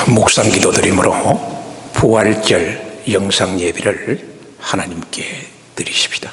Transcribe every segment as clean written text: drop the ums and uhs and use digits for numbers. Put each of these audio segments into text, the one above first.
묵상 기도드림으로 부활절 영상 예배를 하나님께 드리십시다.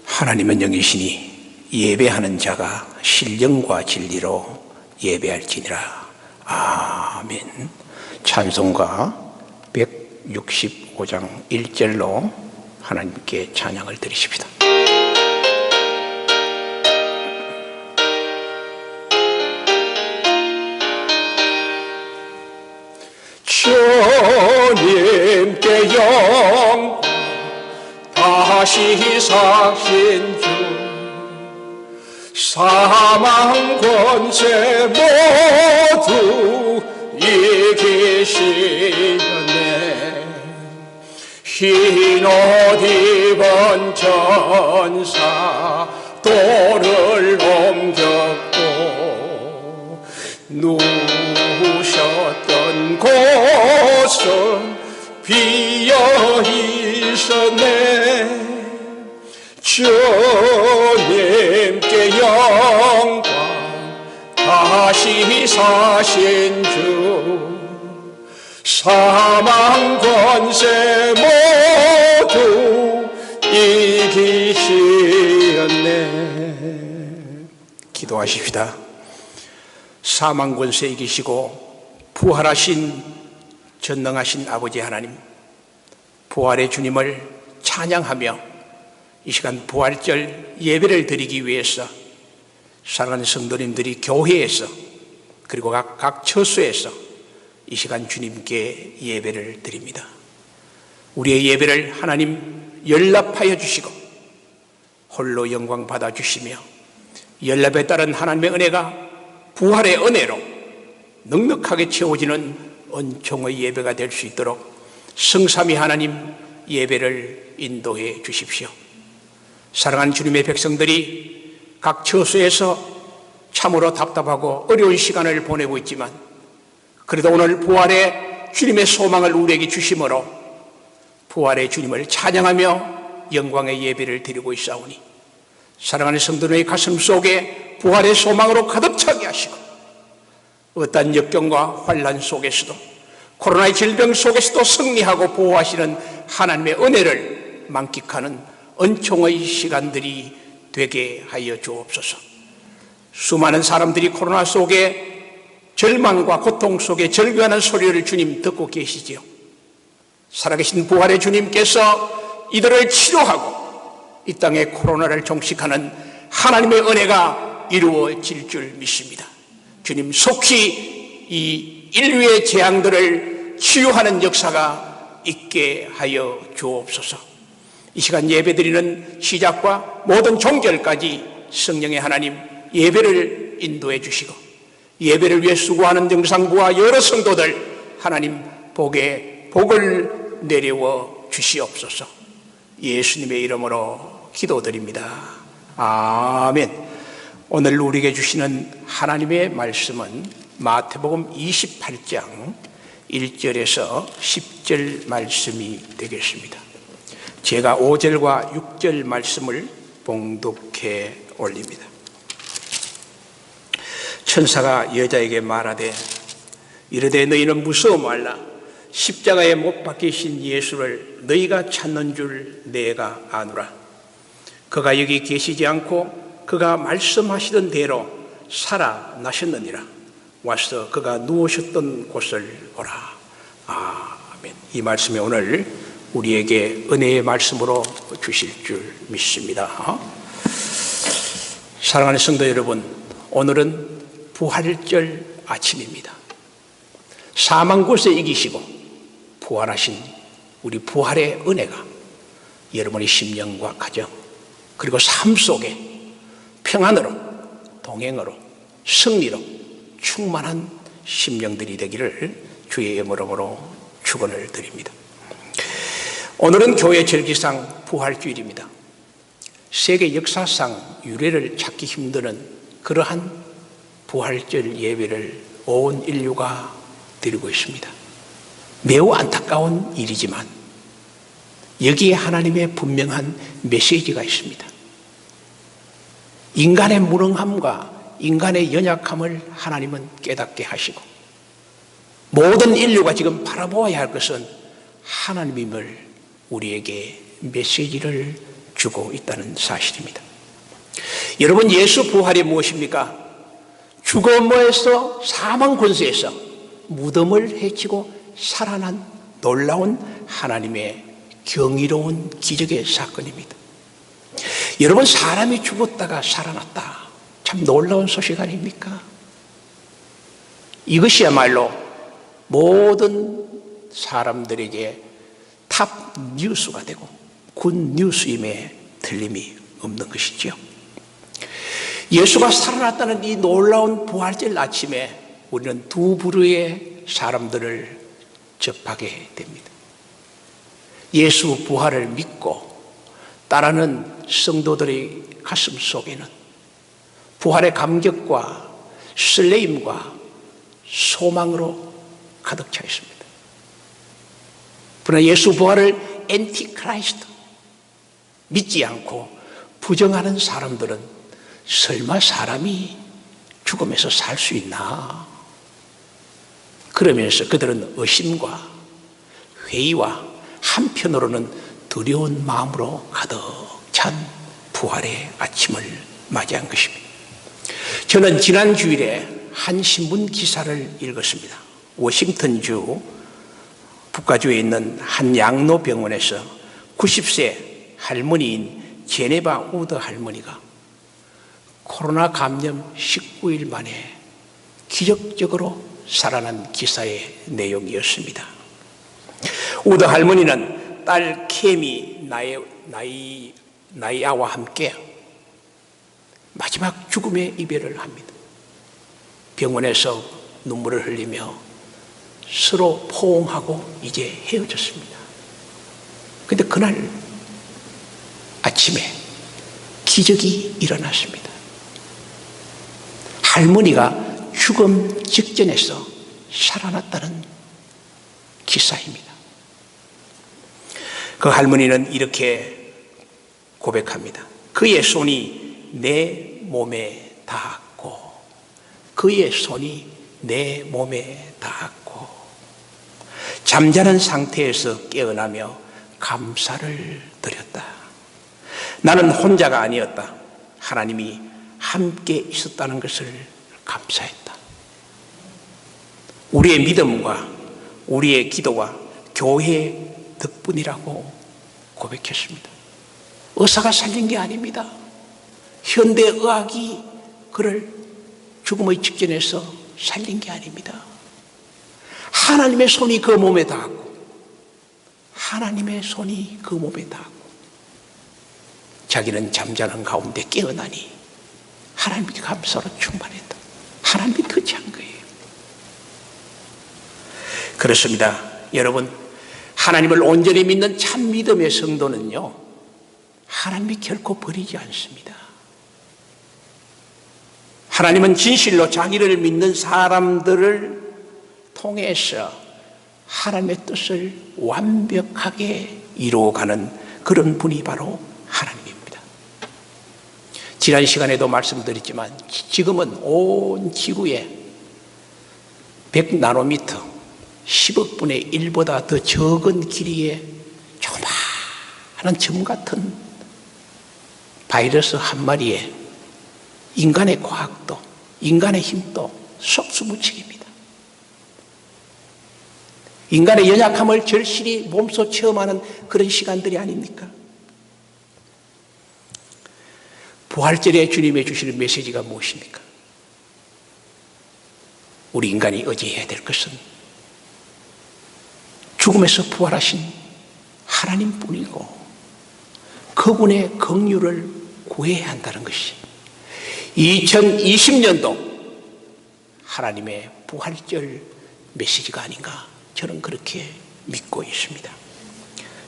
하나님은 영이시니 예배하는 자가 신령과 진리로 예배할지니라. 아멘. 찬송가 165장 1절로 하나님께 찬양을 드리십시다. 주님께 영광 다시 사신 주 사망 권세 모두 이기시네. 흰 옷 입은 전사 돌을 옮겼고 누우셨던 곳은 비어 있었네. 주님께 영광 다시 사신 주 사망 권세 모두 이기시었네. 기도하십시다. 사망 권세 이기시고 부활하신 전능하신 아버지 하나님, 부활의 주님을 찬양하며 이 시간 부활절 예배를 드리기 위해서 사랑하는 성도님들이 교회에서 그리고 각 처소에서 이 시간 주님께 예배를 드립니다. 우리의 예배를 하나님 연락하여 주시고 홀로 영광 받아주시며 연락에 따른 하나님의 은혜가 부활의 은혜로 넉넉하게 채워지는 은총의 예배가 될 수 있도록 성삼위 하나님 예배를 인도해 주십시오. 사랑하는 주님의 백성들이 각 처소에서 참으로 답답하고 어려운 시간을 보내고 있지만 그래도 오늘 부활의 주님의 소망을 우리에게 주심으로 부활의 주님을 찬양하며 영광의 예배를 드리고 있사오니 사랑하는 성도들의 가슴 속에 부활의 소망으로 가득 차게 하시고 어떠한 역경과 환난 속에서도 코로나의 질병 속에서도 승리하고 보호하시는 하나님의 은혜를 만끽하는 은총의 시간들이 되게 하여 주옵소서. 수많은 사람들이 코로나 속에 절망과 고통 속에 절규하는 소리를 주님 듣고 계시지요. 살아계신 부활의 주님께서 이들을 치료하고 이 땅에 코로나를 종식하는 하나님의 은혜가 이루어질 줄 믿습니다. 주님 속히 이 인류의 재앙들을 치유하는 역사가 있게 하여 주옵소서. 이 시간 예배드리는 시작과 모든 종결까지 성령의 하나님 예배를 인도해 주시고 예배를 위해 수고하는 영상부와 여러 성도들 하나님 복을 내려워 주시옵소서. 예수님의 이름으로 기도드립니다. 아멘. 오늘 우리에게 주시는 하나님의 말씀은 마태복음 28장 1절에서 10절 말씀이 되겠습니다. 제가 5절과 6절 말씀을 봉독해 올립니다. 천사가 여자에게 말하되 이르되 너희는 무서워 말라. 십자가에 못 박히신 예수를 너희가 찾는 줄 내가 아노라. 그가 여기 계시지 않고 그가 말씀하시던 대로 살아나셨느니라. 와서 그가 누우셨던 곳을 보라. 아멘. 이 말씀이 오늘 우리에게 은혜의 말씀으로 주실 줄 믿습니다. 사랑하는 성도 여러분, 오늘은 부활절 아침입니다. 사망 권세 이기시고 부활하신 우리 부활의 은혜가 여러분의 심령과 가정 그리고 삶 속에 평안으로 동행으로 승리로 충만한 심령들이 되기를 주의 이름으로 축원을 드립니다. 오늘은 교회 절기상 부활주일입니다. 세계 역사상 유래를 찾기 힘드는 그러한 부활절 예배를 온 인류가 드리고 있습니다. 매우 안타까운 일이지만 여기에 하나님의 분명한 메시지가 있습니다. 인간의 무능함과 인간의 연약함을 하나님은 깨닫게 하시고 모든 인류가 지금 바라보아야 할 것은 하나님임을 우리에게 메시지를 주고 있다는 사실입니다. 여러분, 예수 부활이 무엇입니까? 죽음에서 사망 권세에서 무덤을 헤치고 살아난 놀라운 하나님의 경이로운 기적의 사건입니다. 여러분, 사람이 죽었다가 살아났다. 참 놀라운 소식 아닙니까? 이것이야말로 모든 사람들에게 탑 뉴스가 되고 굿 뉴스임에 틀림이 없는 것이지요. 예수가 살아났다는 이 놀라운 부활절 아침에 우리는 두 부류의 사람들을 접하게 됩니다. 예수 부활을 믿고 따르는 성도들의 가슴 속에는 부활의 감격과 설레임과 소망으로 가득 차 있습니다. 그러나 예수 부활을 엔티크라이스트 믿지 않고 부정하는 사람들은 설마 사람이 죽음에서 살 수 있나? 그러면서 그들은 의심과 회의와 한편으로는 두려운 마음으로 가득 찬 부활의 아침을 맞이한 것입니다. 저는 지난 주일에 한 신문 기사를 읽었습니다. 워싱턴주 북가주에 있는 한 양로병원에서 90세 할머니인 제네바 우드 할머니가 코로나 감염 19일 만에 기적적으로 살아난 기사의 내용이었습니다. 우드 할머니는 딸 케미 나이아와 함께 마지막 죽음의 이별을 합니다. 병원에서 눈물을 흘리며 서로 포옹하고 이제 헤어졌습니다. 그런데 그날 아침에 기적이 일어났습니다. 할머니가 죽음 직전에서 살아났다는 기사입니다. 그 할머니는 이렇게 고백합니다. 그의 손이 내 몸에 닿았고 그의 손이 내 몸에 닿았고 잠자는 상태에서 깨어나며 감사를 드렸다. 나는 혼자가 아니었다. 하나님이 함께 있었다는 것을 감사했다. 우리의 믿음과 우리의 기도와 교회의 덕분이라고 고백했습니다. 의사가 살린 게 아닙니다. 현대의학이 그를 죽음의 직전에서 살린 게 아닙니다. 하나님의 손이 그 몸에 닿았고 하나님의 손이 그 몸에 닿았고 자기는 잠자는 가운데 깨어나니 하나님께 감사로 충만했다. 하나님이 터치한 거예요. 그렇습니다. 여러분, 하나님을 온전히 믿는 참 믿음의 성도는요, 하나님이 결코 버리지 않습니다. 하나님은 진실로 자기를 믿는 사람들을 통해서 하나님의 뜻을 완벽하게 이루어가는 그런 분이 바로 하나님입니다. 지난 시간에도 말씀드렸지만 지금은 온 지구에 100나노미터 10억분의 1보다 더 적은 길이의 조그마한 점 같은 바이러스 한 마리에 인간의 과학도 인간의 힘도 속수무책입니다. 인간의 연약함을 절실히 몸소 체험하는 그런 시간들이 아닙니까? 부활절에 주님의 주시는 메시지가 무엇입니까? 우리 인간이 의지해야 될 것은 죽음에서 부활하신 하나님뿐이고 그분의 긍휼을 구해야 한다는 것이 2020년도 하나님의 부활절 메시지가 아닌가, 저는 그렇게 믿고 있습니다.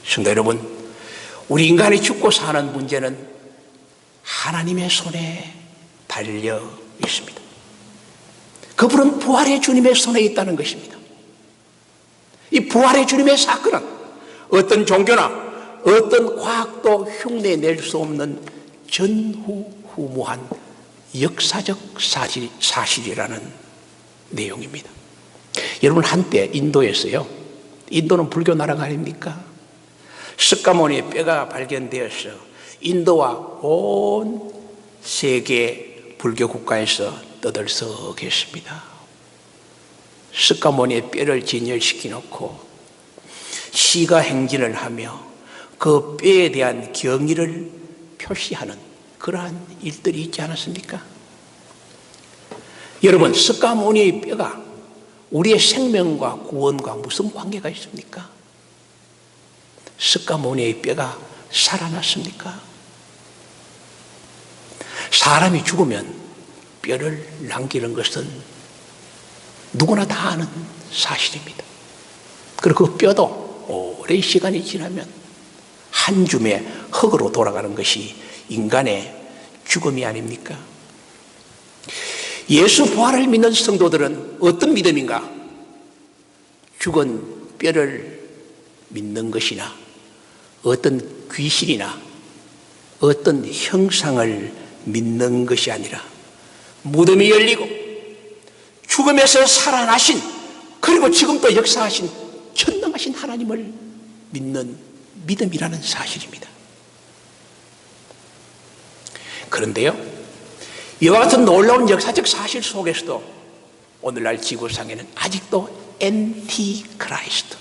성도 여러분, 우리 인간이 죽고 사는 문제는 하나님의 손에 달려 있습니다. 그분은 부활의 주님의 손에 있다는 것입니다. 이 부활의 주님의 사건은 어떤 종교나 어떤 과학도 흉내낼 수 없는 전후후무한 역사적 사실이라는 내용입니다. 여러분, 한때 인도에서요, 인도는 불교 나라가 아닙니까? 석가모니의 뼈가 발견되어서 인도와 온 세계 불교 국가에서 떠들썩했습니다. 석가모니의 뼈를 진열시켜 놓고 시가 행진을 하며 그 뼈에 대한 경의를 표시하는 그러한 일들이 있지 않았습니까? 여러분, 석가모니의 뼈가 우리의 생명과 구원과 무슨 관계가 있습니까? 석가모니의 뼈가 살아났습니까? 사람이 죽으면 뼈를 남기는 것은 누구나 다 아는 사실입니다. 그리고 그 뼈도 오랜 시간이 지나면 한 줌의 흙으로 돌아가는 것이 인간의 죽음이 아닙니까? 예수 부활을 믿는 성도들은 어떤 믿음인가? 죽은 뼈를 믿는 것이나 어떤 귀신이나 어떤 형상을 믿는 것이 아니라 무덤이 열리고 죽음에서 살아나신, 그리고 지금도 역사하신 전능하신 하나님을 믿는 믿음이라는 사실입니다. 그런데요, 이와 같은 놀라운 역사적 사실 속에서도 오늘날 지구상에는 아직도 엔티크라이스트,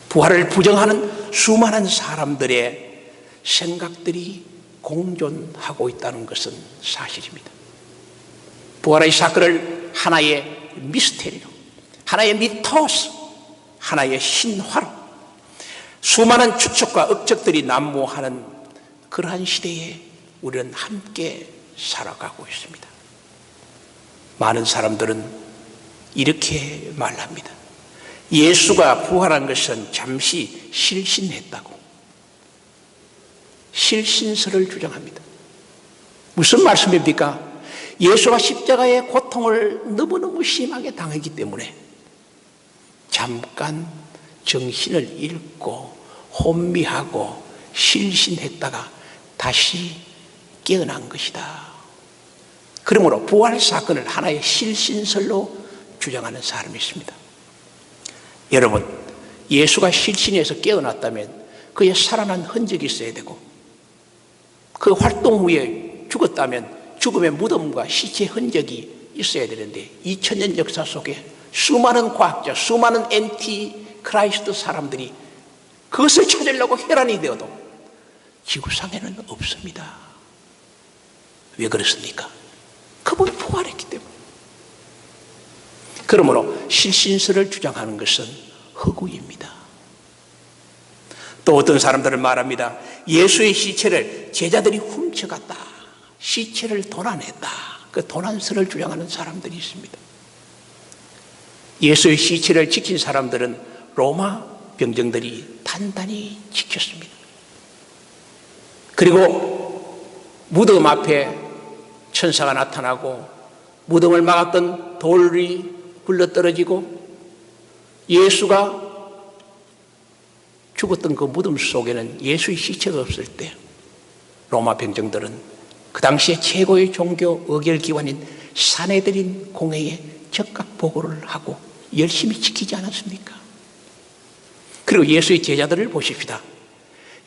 부활을 부정하는 수많은 사람들의 생각들이 공존하고 있다는 것은 사실입니다. 부활의 사건을 하나의 미스테리로, 하나의 미토스, 하나의 신화로 수많은 추측과 억측들이 난무하는 그러한 시대에 우리는 함께 살아가고 있습니다. 많은 사람들은 이렇게 말합니다. 예수가 부활한 것은 잠시 실신했다고. 실신설을 주장합니다. 무슨 말씀입니까? 예수가 십자가의 고통을 너무너무 심하게 당했기 때문에 잠깐 정신을 잃고 혼미하고 실신했다가 다시 깨어난 것이다. 그러므로 부활 사건을 하나의 실신설로 주장하는 사람이 있습니다. 여러분, 예수가 실신해서 깨어났다면 그의 살아난 흔적이 있어야 되고, 그 활동 후에 죽었다면 죽음의 무덤과 시체 흔적이 있어야 되는데 2000년 역사 속에 수많은 과학자, 수많은 엔티크라이스트 사람들이 그것을 찾으려고 혈안이 되어도 지구상에는 없습니다. 왜 그렇습니까? 그분이 부활했기 때문에. 그러므로 실신설을 주장하는 것은 허구입니다. 또 어떤 사람들은 말합니다. 예수의 시체를 제자들이 훔쳐갔다, 시체를 도난했다, 그 도난설을 주장하는 사람들이 있습니다. 예수의 시체를 지킨 사람들은 로마 병정들이 단단히 지켰습니다. 그리고 무덤 앞에 천사가 나타나고 무덤을 막았던 돌이 굴러떨어지고 예수가 죽었던 그 무덤 속에는 예수의 시체가 없을 때 로마 병정들은 그 당시에 최고의 종교 의결기관인 산헤드린 공회에 적각 보고를 하고 열심히 지키지 않았습니까? 그리고 예수의 제자들을 보십시다.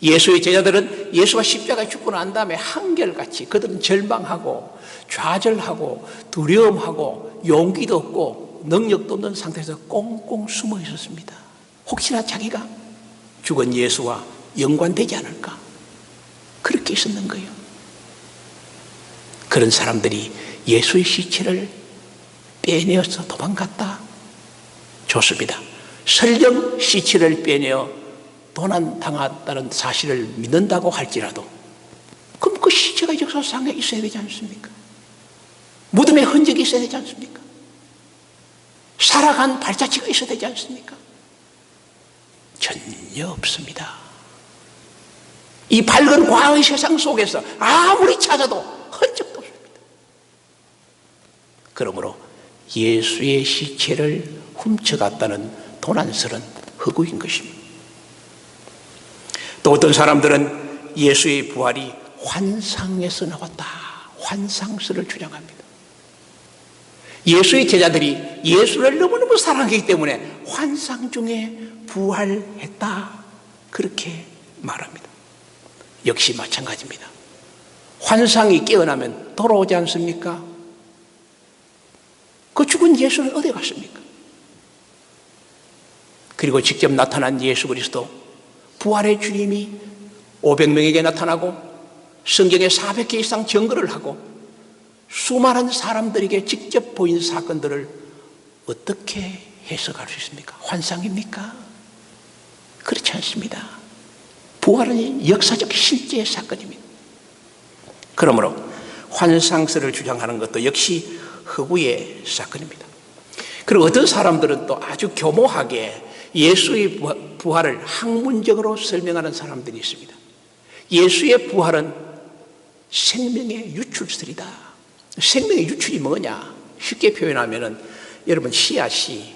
예수의 제자들은 예수가 십자가에 죽고 난 다음에 한결같이 그들은 절망하고 좌절하고 두려움하고 용기도 없고 능력도 없는 상태에서 꽁꽁 숨어 있었습니다. 혹시나 자기가 죽은 예수와 연관되지 않을까, 그렇게 있었는 거예요. 그런 사람들이 예수의 시체를 빼내어서 도망갔다. 좋습니다. 설령 시체를 빼내어 도난당했다는 사실을 믿는다고 할지라도 그럼 그 시체가 역사상에 있어야 되지 않습니까? 무덤의 흔적이 있어야 되지 않습니까? 살아간 발자취가 있어야 되지 않습니까? 전혀 없습니다. 이 밝은 과학의 세상 속에서 아무리 찾아도 흔적도 없습니다. 그러므로 예수의 시체를 훔쳐갔다는 도난설은 허구인 것입니다. 또 어떤 사람들은 예수의 부활이 환상에서 나왔다, 환상설을 주장합니다. 예수의 제자들이 예수를 너무너무 사랑하기 때문에 환상 중에 부활했다, 그렇게 말합니다. 역시 마찬가지입니다. 환상이 깨어나면 돌아오지 않습니까? 그 죽은 예수는 어디 갔습니까? 그리고 직접 나타난 예수 그리스도, 부활의 주님이 500명에게 나타나고 성경에 400개 이상 증거를 하고 수많은 사람들에게 직접 보인 사건들을 어떻게 해석할 수 있습니까? 환상입니까? 그렇지 않습니다. 부활은 역사적 실제 사건입니다. 그러므로 환상설을 주장하는 것도 역시 허구의 사건입니다. 그리고 어떤 사람들은 또 아주 교모하게 예수의 부활을 학문적으로 설명하는 사람들이 있습니다. 예수의 부활은 생명의 유출설이다. 생명의 유출이 뭐냐? 쉽게 표현하면은 여러분 씨앗이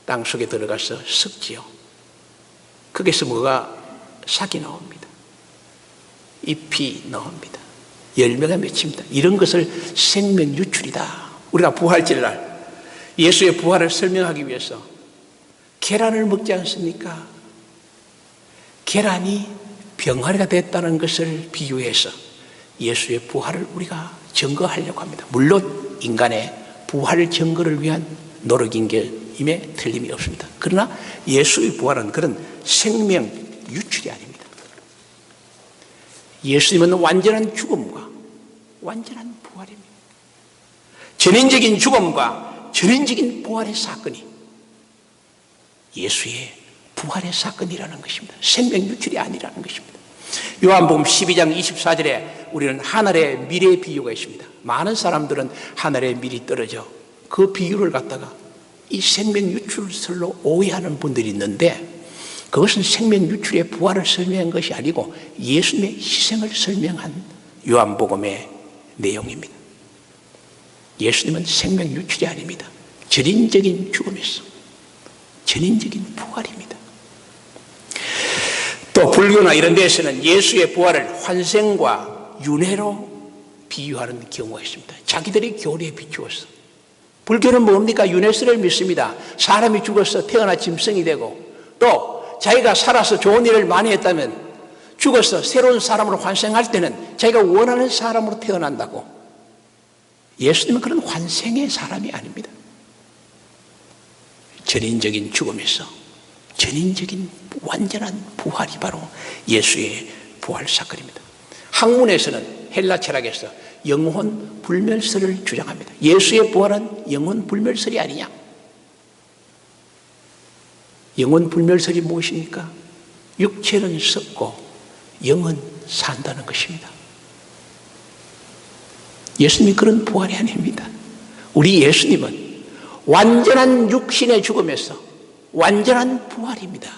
땅속에 들어가서 썩지요. 거기서 뭐가 싹이 나옵니다. 잎이 나옵니다. 열매가 맺힙니다. 이런 것을 생명 유출이다. 우리가 부활절날 예수의 부활을 설명하기 위해서 계란을 먹지 않습니까? 계란이 병아리가 됐다는 것을 비유해서 예수의 부활을 우리가 증거하려고 합니다. 물론 인간의 부활 증거를 위한 노력임에 틀림이 없습니다. 그러나 예수의 부활은 그런 생명 유출이 아닙니다. 예수님은 완전한 죽음과 완전한 부활입니다. 전인적인 죽음과 전인적인 부활의 사건이 예수의 부활의 사건이라는 것입니다. 생명 유출이 아니라는 것입니다. 요한복음 12장 24절에 우리는 하늘의 미래 비유가 있습니다. 많은 사람들은 하늘의 미리 떨어져 그 비유를 갖다가 이 생명 유출설로 오해하는 분들이 있는데 그것은 생명 유출의 부활을 설명한 것이 아니고 예수님의 희생을 설명한 요한복음의 내용입니다. 예수님은 생명 유출이 아닙니다. 전인적인 죽음에서 전인적인 부활입니다. 또 불교나 이런 데서는 예수의 부활을 환생과 윤회로 비유하는 경우가 있습니다. 자기들의 교리에 비추어서. 불교는 뭡니까? 윤회설을 믿습니다. 사람이 죽어서 태어나 짐승이 되고 또 자기가 살아서 좋은 일을 많이 했다면 죽어서 새로운 사람으로 환생할 때는 자기가 원하는 사람으로 태어난다고. 예수님은 그런 환생의 사람이 아닙니다. 전인적인 죽음에서 전인적인 완전한 부활이 바로 예수의 부활 사건입니다. 학문에서는 헬라 철학에서 영혼 불멸설을 주장합니다. 예수의 부활은 영혼 불멸설이 아니냐? 영혼 불멸설이 무엇입니까? 육체는 썩고 영은 산다는 것입니다. 예수님이 그런 부활이 아닙니다. 우리 예수님은 완전한 육신의 죽음에서 완전한 부활입니다.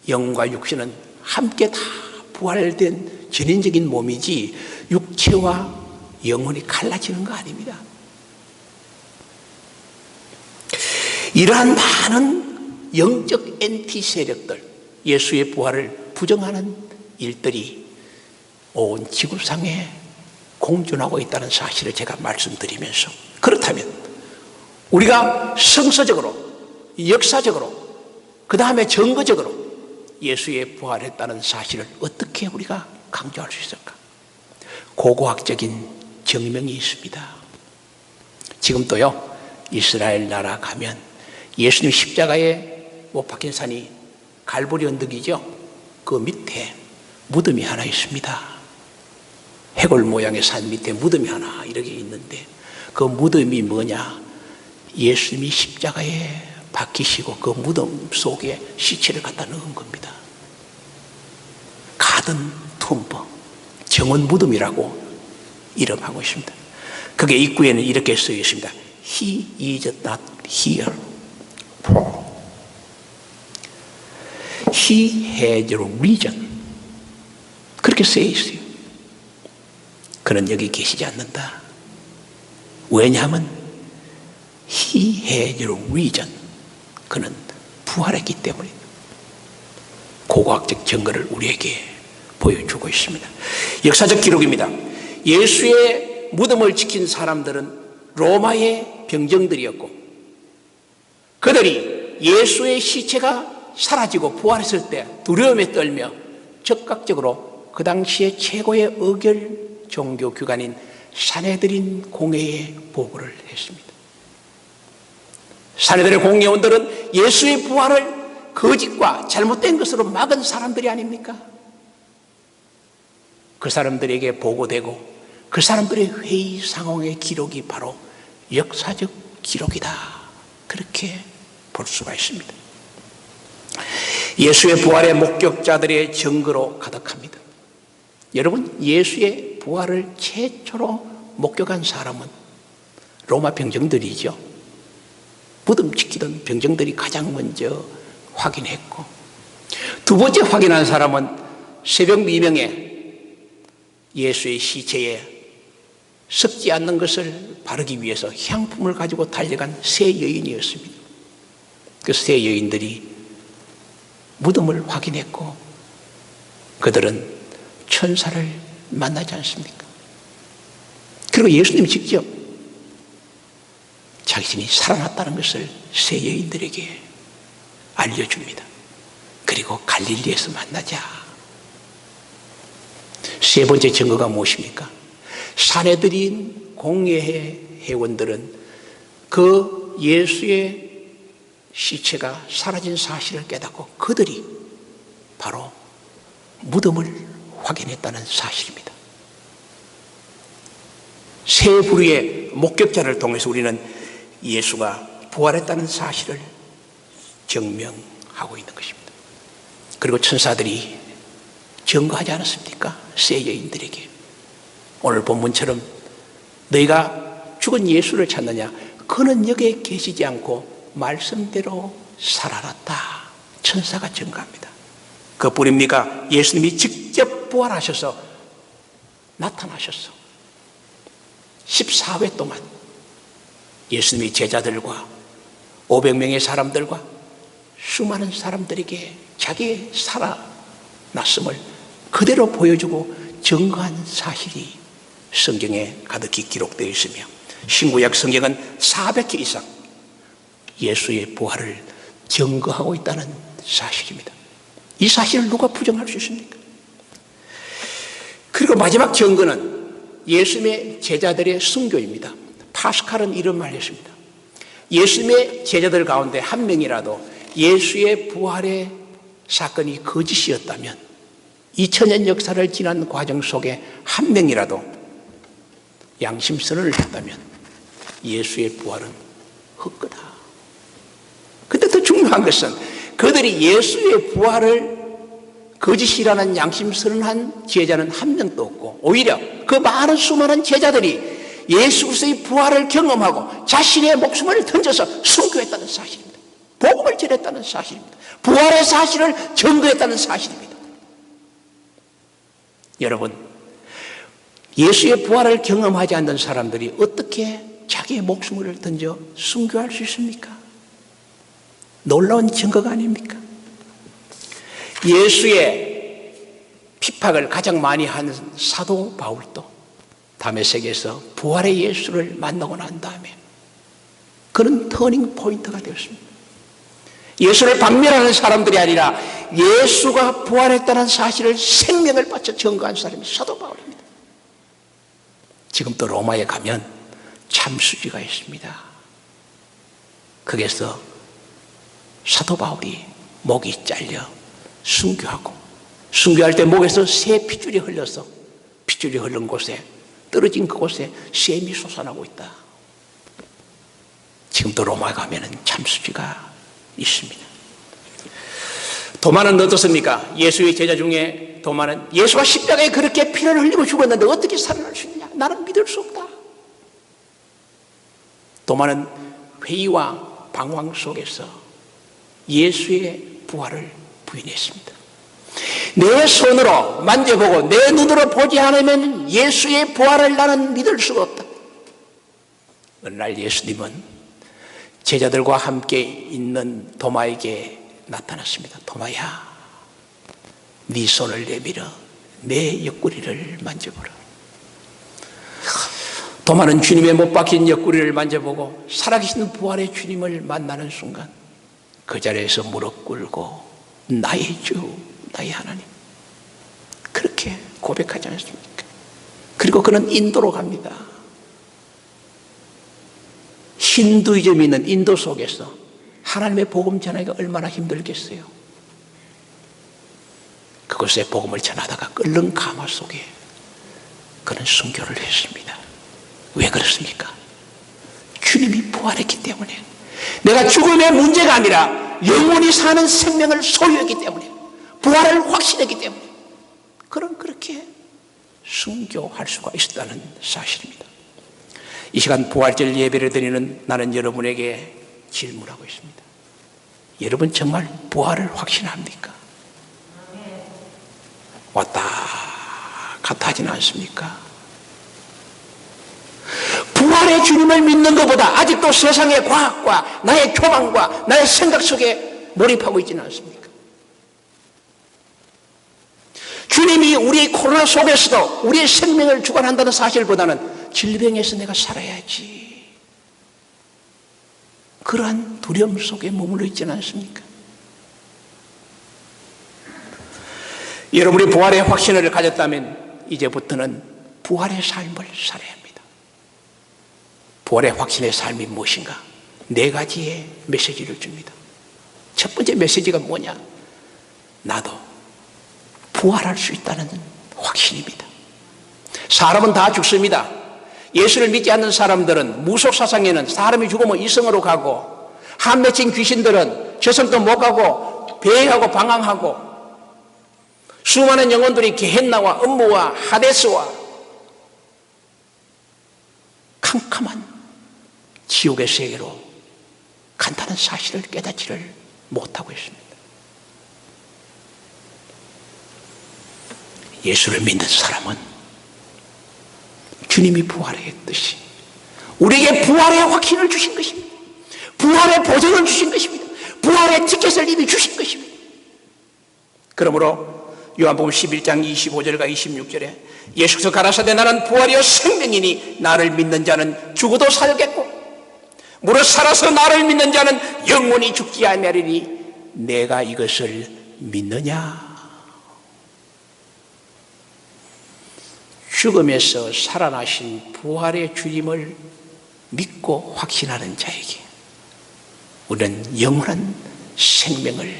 영과 육신은 함께 다 부활된 전인적인 몸이지 육체와 영혼이 갈라지는 거 아닙니다. 이러한 많은 영적 엔티 세력들, 예수의 부활을 부정하는 일들이 온 지구상에 공존하고 있다는 사실을 제가 말씀드리면서 그렇다면 우리가 성서적으로, 역사적으로, 그 다음에 증거적으로 예수의 부활했다는 사실을 어떻게 우리가 강조할 수 있을까? 고고학적인 증명이 있습니다. 지금도요, 이스라엘 나라 가면 예수님 십자가에 못 박힌 산이 갈보리 언덕이죠. 그 밑에 무덤이 하나 있습니다. 해골 모양의 산 밑에 무덤이 하나 이렇게 있는데 그 무덤이 뭐냐? 예수님이 십자가에 박히시고 그 무덤 속에 시체를 갖다 넣은 겁니다. 가든 툼버, 정원 무덤이라고 이름하고 있습니다. 그게 입구에는 이렇게 써 있습니다. He is not here. He has risen. 그렇게 써 있어요. 그는 여기 계시지 않는다. 왜냐하면 He has risen. 그는 부활했기 때문에 고고학적 증거를 우리에게 보여주고 있습니다. 역사적 기록입니다. 예수의 무덤을 지킨 사람들은 로마의 병정들이었고 그들이 예수의 시체가 사라지고 부활했을 때 두려움에 떨며 적극적으로 그 당시에 최고의 의결 종교 기관인 산헤드린 공회에 보고를 했습니다. 산헤드린 공회원들은 예수의 부활을 거짓과 잘못된 것으로 막은 사람들이 아닙니까? 그 사람들에게 보고되고 그 사람들의 회의 상황의 기록이 바로 역사적 기록이다. 그렇게 볼 수가 있습니다. 예수의 부활의 목격자들의 증거로 가득합니다. 여러분, 예수의 부활을 최초로 목격한 사람은 로마 병정들이죠. 무덤 지키던 병정들이 가장 먼저 확인했고, 두 번째 확인한 사람은 새벽 미명에 예수의 시체에 썩지 않는 것을 바르기 위해서 향품을 가지고 달려간 세 여인이었습니다. 그 세 여인들이 무덤을 확인했고 그들은 천사를 만나지 않습니까? 그리고 예수님이 직접 자신이 살아났다는 것을 세 여인들에게 알려줍니다. 그리고 갈릴리에서 만나자. 세 번째 증거가 무엇입니까? 산헤드린 공회의 회원들은 그 예수의 시체가 사라진 사실을 깨닫고 그들이 바로 무덤을 확인했다는 사실입니다. 세 부류의 목격자를 통해서 우리는 예수가 부활했다는 사실을 증명하고 있는 것입니다. 그리고 천사들이 증거하지 않았습니까? 세 여인들에게. 오늘 본문처럼 너희가 죽은 예수를 찾느냐? 그는 여기에 계시지 않고 말씀대로 살아났다. 천사가 증거합니다. 그뿐입니까? 예수님이 직접 부활하셔서 나타나셨어. 14회 동안 예수님이 제자들과 500명의 사람들과 수많은 사람들에게 자기의 살아났음을 그대로 보여주고 증거한 사실이 성경에 가득히 기록되어 있으며 신구약 성경은 400회 이상 예수의 부활을 증거하고 있다는 사실입니다. 이 사실을 누가 부정할 수 있습니까? 그리고 마지막 증거는 예수님의 제자들의 순교입니다. 파스칼은 이런 말을 했습니다. 예수님의 제자들 가운데 한 명이라도 예수의 부활의 사건이 거짓이었다면 2000년 역사를 지난 과정 속에 한 명이라도 양심선언을 했다면 예수의 부활은 헛거다. 근데 더 중요한 것은 그들이 예수의 부활을 거짓이라는 양심선언한 제자는 한 명도 없고 오히려 그 많은 수많은 제자들이 예수 그리스도의 부활을 경험하고 자신의 목숨을 던져서 순교했다는 사실입니다. 복음을 전했다는 사실입니다. 부활의 사실을 증거했다는 사실입니다. 여러분, 예수의 부활을 경험하지 않는 사람들이 어떻게 자기의 목숨을 던져 순교할 수 있습니까? 놀라운 증거가 아닙니까? 예수의 핍박을 가장 많이 하는 사도 바울도 다메섹에서 부활의 예수를 만나고 난 다음에 그런 터닝 포인트가 되었습니다. 예수를 박멸하는 사람들이 아니라 예수가 부활했다는 사실을 생명을 바쳐 증거한 사람이 사도 바울입니다. 지금 또 로마에 가면 참수지가 있습니다. 거기서 사도 바울이 목이 잘려 순교하고 순교할 때 목에서 새 핏줄이 흘러서 핏줄이 흐른 곳에 떨어진 그곳에 샘이 솟아나고 있다. 지금도 로마에 가면은 참수지가 있습니다. 도마는 어떻습니까? 예수의 제자 중에 도마는 예수가 십자가에 그렇게 피를 흘리고 죽었는데 어떻게 살아날 수 있느냐? 나는 믿을 수 없다. 도마는 회의와 방황 속에서 예수의 부활을 부인했습니다. 내 손으로 만져보고 내 눈으로 보지 않으면 예수의 부활을 나는 믿을 수가 없다. 어느 날 예수님은 제자들과 함께 있는 도마에게 나타났습니다. 도마야, 네 손을 내밀어 내 옆구리를 만져보라. 도마는 주님의 못 박힌 옆구리를 만져보고 살아계신 부활의 주님을 만나는 순간 그 자리에서 무릎 꿇고 나의 주, 나의 하나님, 그렇게 고백하지 않습니까? 그리고 그는 인도로 갑니다. 힌두이즘이 있는 인도 속에서 하나님의 복음 전하기가 얼마나 힘들겠어요. 그곳에 복음을 전하다가 끓는 가마 속에 그는 순교를 했습니다. 왜 그렇습니까? 주님이 부활했기 때문에. 내가 죽음의 문제가 아니라 영원히 사는 생명을 소유했기 때문에, 부활을 확신했기 때문에 그는 그렇게 순교할 수가 있었다는 사실입니다. 이 시간 부활절 예배를 드리는 나는 여러분에게 질문하고 있습니다. 여러분 정말 부활을 확신합니까? 왔다 갔다 하지는 않습니까? 부활의 주님을 믿는 것보다 아직도 세상의 과학과 나의 교만과 나의 생각 속에 몰입하고 있지는 않습니까? 주님이 우리 코로나 속에서도 우리의 생명을 주관한다는 사실보다는 질병에서 내가 살아야지, 그러한 두려움 속에 머물러 있지는 않습니까? 여러분이 부활의 확신을 가졌다면 이제부터는 부활의 삶을 살아야 합니다. 부활의 확신의 삶이 무엇인가? 4가지의 메시지를 줍니다. 첫 번째 메시지가 뭐냐? 나도 부활할 수 있다는 확신입니다. 사람은 다 죽습니다. 예수를 믿지 않는 사람들은 무속사상에는 사람이 죽으면 이성으로 가고, 한 맺힌 귀신들은 저성도 못 가고 배회하고 방황하고, 수많은 영혼들이 게헨나와 음모와 하데스와 캄캄한 지옥의 세계로 간다는 사실을 깨닫지를 못하고 있습니다. 예수를 믿는 사람은 주님이 부활했듯이 우리에게 부활의 확신을 주신 것입니다. 부활의 보증을 주신 것입니다. 부활의 티켓을 이미 주신 것입니다. 그러므로 요한복음 11장 25절과 26절에 예수께서 가라사대 나는 부활이요 생명이니 나를 믿는 자는 죽어도 살겠고 무릇 살아서 나를 믿는 자는 영원히 죽지 아니하리니 내가 이것을 믿느냐? 죽음에서 살아나신 부활의 주님을 믿고 확신하는 자에게 우리는 영원한 생명을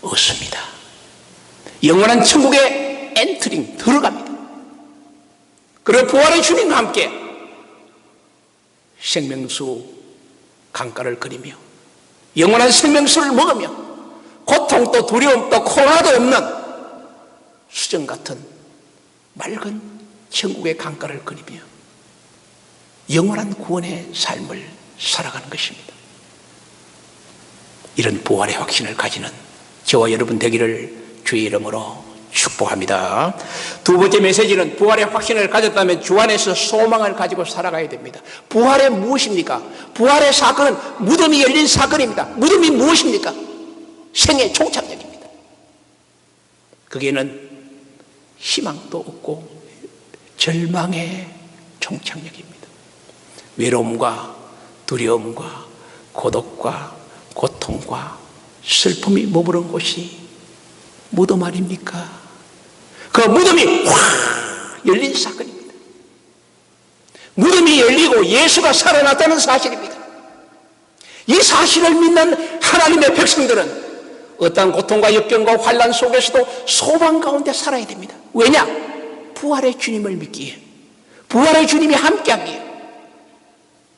얻습니다. 영원한 천국에 엔트링 들어갑니다. 그리고 부활의 주님과 함께 생명수 강가를 그리며 영원한 생명수를 먹으며 고통도 두려움도 코로나도 없는 수정 같은 맑은 천국의 강가를 그리며 영원한 구원의 삶을 살아가는 것입니다. 이런 부활의 확신을 가지는 저와 여러분 되기를 주의 이름으로 축복합니다. 두 번째 메시지는 부활의 확신을 가졌다면 주 안에서 소망을 가지고 살아가야 됩니다. 부활의 무엇입니까? 부활의 사건은 무덤이 열린 사건입니다. 무덤이 무엇입니까? 생의 종착역입니다. 거기에는 희망도 없고 절망의 종착역입니다. 외로움과 두려움과 고독과 고통과 슬픔이 머무른 곳이 무덤 아닙니까? 그 무덤이 확 열린 사건입니다. 무덤이 열리고 예수가 살아났다는 사실입니다. 이 사실을 믿는 하나님의 백성들은 어떠한 고통과 역경과 환난 속에서도 소망 가운데 살아야 됩니다. 왜냐? 부활의 주님을 믿기에, 부활의 주님이 함께하기에.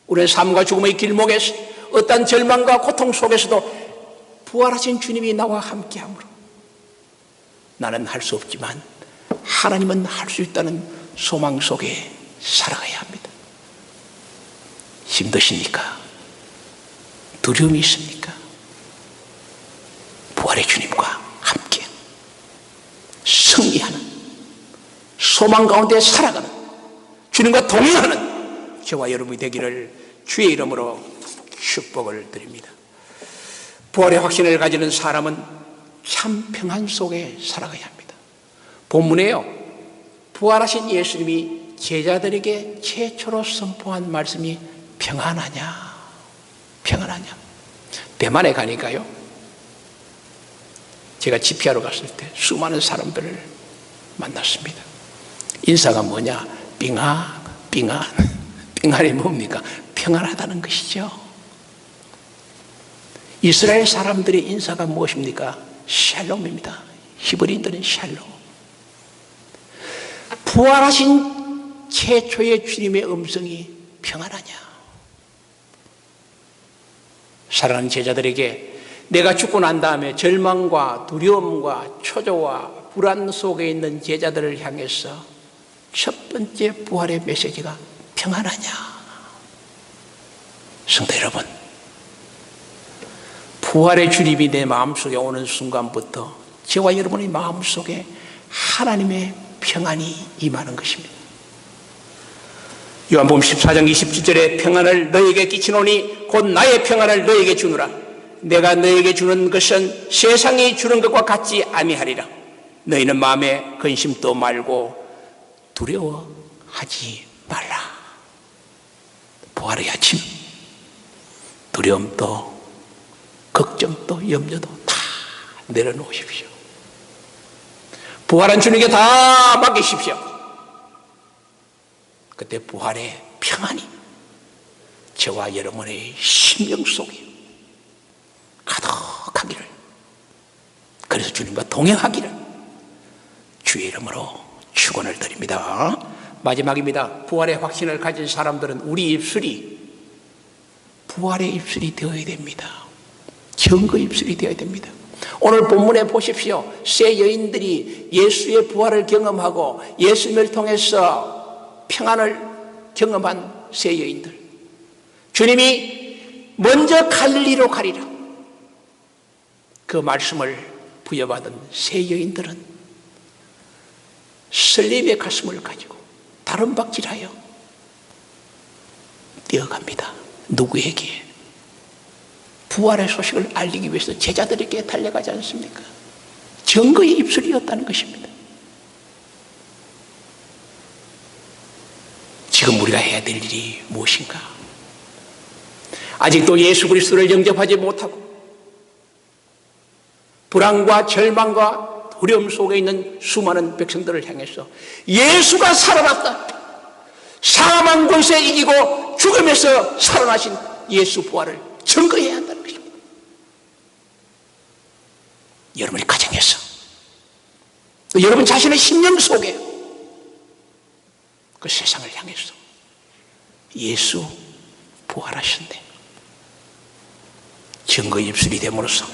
우리의 삶과 죽음의 길목에서 어떤 절망과 고통 속에서도 부활하신 주님이 나와 함께함으로 나는 할 수 없지만 하나님은 할 수 있다는 소망 속에 살아가야 합니다. 힘드십니까? 두려움이 있습니까? 부활의 주님과 함께 승리하는, 소망 가운데 살아가는, 주님과 동행하는 저와 여러분이 되기를 주의 이름으로 축복을 드립니다. 부활의 확신을 가지는 사람은 참 평안 속에 살아가야 합니다. 본문에요, 부활하신 예수님이 제자들에게 최초로 선포한 말씀이 평안하냐, 평안하냐. 대만에 가니까요, 제가 집회하러 갔을 때 수많은 사람들을 만났습니다. 인사가 뭐냐? 빙하, 빙하. 빙하이 뭡니까? 평안하다는 것이죠. 이스라엘 사람들의 인사가 무엇입니까? 샬롬입니다. 히브리인들은 샬롬. 부활하신 최초의 주님의 음성이 평안하냐? 사랑하는 제자들에게 내가 죽고 난 다음에 절망과 두려움과 초조와 불안 속에 있는 제자들을 향해서 첫 번째 부활의 메시지가 평안하냐? 성도 여러분, 부활의 주님이 내 마음속에 오는 순간부터 저와 여러분의 마음속에 하나님의 평안이 임하는 것입니다. 요한복음 14장 27절에 평안을 너에게 끼치노니 곧 나의 평안을 너에게 주노라. 내가 너에게 주는 것은 세상이 주는 것과 같지 아니하리라. 너희는 마음에 근심도 말고 두려워하지 말라. 부활의 아침, 두려움도 걱정도 염려도 다 내려놓으십시오. 부활한 주님께 다 맡기십시오. 그때 부활의 평안이 저와 여러분의 심령 속에 가득하기를, 그래서 주님과 동행하기를 주의 이름으로 축원을 드립니다. 마지막입니다. 부활의 확신을 가진 사람들은 우리 입술이 부활의 입술이 되어야 됩니다. 증거 입술이 되어야 됩니다. 오늘 본문에 보십시오. 세 여인들이 예수의 부활을 경험하고 예수님을 통해서 평안을 경험한 세 여인들, 주님이 먼저 갈릴리로 가리라 그 말씀을 부여받은 세 여인들은 설렘의 가슴을 가지고 다름박질하여 뛰어갑니다. 누구에게? 부활의 소식을 알리기 위해서 제자들에게 달려가지 않습니까? 증거의 입술이었다는 것입니다. 지금 우리가 해야 될 일이 무엇인가? 아직도 예수 그리스도를 영접하지 못하고 불안과 절망과 두려움 속에 있는 수많은 백성들을 향해서 예수가 살아났다, 사망 권세 이기고 죽음에서 살아나신 예수 부활을 증거해야 한다는 것입니다. 여러분의 가정에서, 여러분 자신의 심령 속에, 그 세상을 향해서 예수 부활하신대 증거 입술이 됨으로써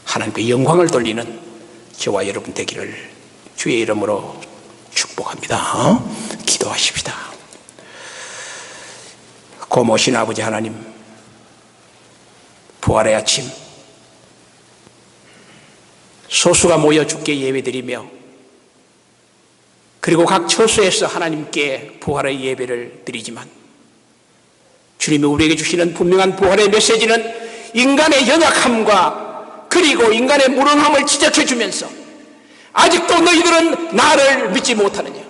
하나님께 영광을 돌리는 저와 여러분 되기를 주의 이름으로 축복합니다. 기도하십시다. 고모신 아버지 하나님, 부활의 아침 소수가 모여 주께 예배드리며 그리고 각 처소에서 하나님께 부활의 예배를 드리지만 주님이 우리에게 주시는 분명한 부활의 메시지는 인간의 연약함과 그리고 인간의 무능함을 지적해 주면서 아직도 너희들은 나를 믿지 못하느냐,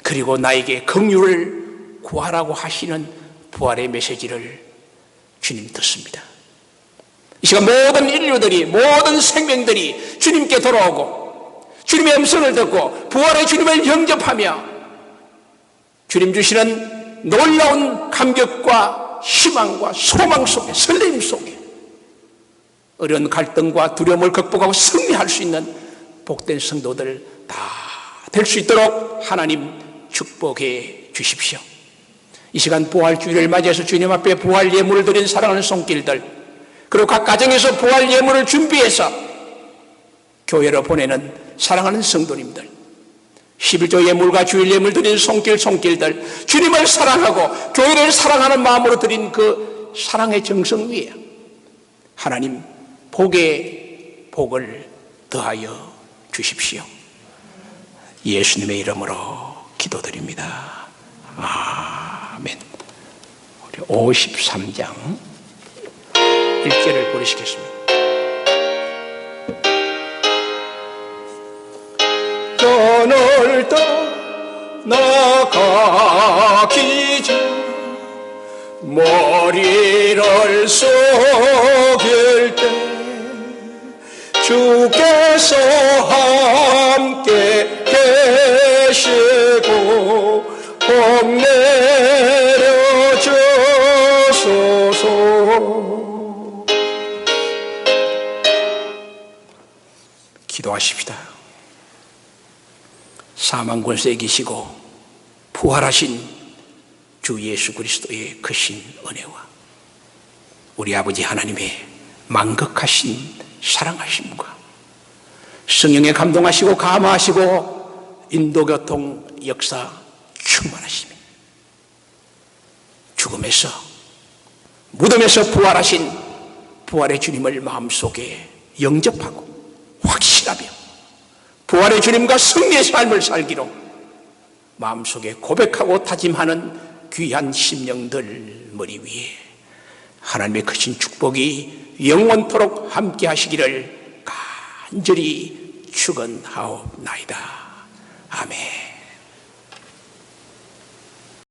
그리고 나에게 긍휼을 구하라고 하시는 부활의 메시지를 주님 듣습니다. 이 시간 모든 인류들이, 모든 생명들이 주님께 돌아오고 주님의 음성을 듣고 부활의 주님을 영접하며 주님 주시는 놀라운 감격과 희망과 소망 속에, 설렘 속에 어려운 갈등과 두려움을 극복하고 승리할 수 있는 복된 성도들 다 될 수 있도록 하나님 축복해 주십시오. 이 시간 부활주일을 맞이해서 주님 앞에 부활 예물을 드린 사랑하는 손길들, 그리고 각 가정에서 부활 예물을 준비해서 교회로 보내는 사랑하는 성도님들, 11조 예물과 주일 예물 드린 손길들, 주님을 사랑하고 교회를 사랑하는 마음으로 드린 그 사랑의 정성 위에 하나님 복의 복을 더하여 주십시오. 예수님의 이름으로 기도드립니다. 아멘. 우리 53장 1절을 보시겠습니다. 떠날 떠나가기 전 머리를 숙일 때 주께서 함께 계시고 복 내려 주소서. 기도하십시다. 사망 권세에 이기시고 부활하신 주 예수 그리스도의 크신 은혜와 우리 아버지 하나님의 만극하신 사랑하심과 성령에 감동하시고 감화하시고 인도교통 역사 충만하심이 죽음에서 무덤에서 부활하신 부활의 주님을 마음속에 영접하고 확신하며 부활의 주님과 승리의 삶을 살기로 마음속에 고백하고 다짐하는 귀한 심령들 머리 위에 하나님의 크신 축복이 영원토록 함께 하시기를 간절히 축원하옵나이다. 아멘.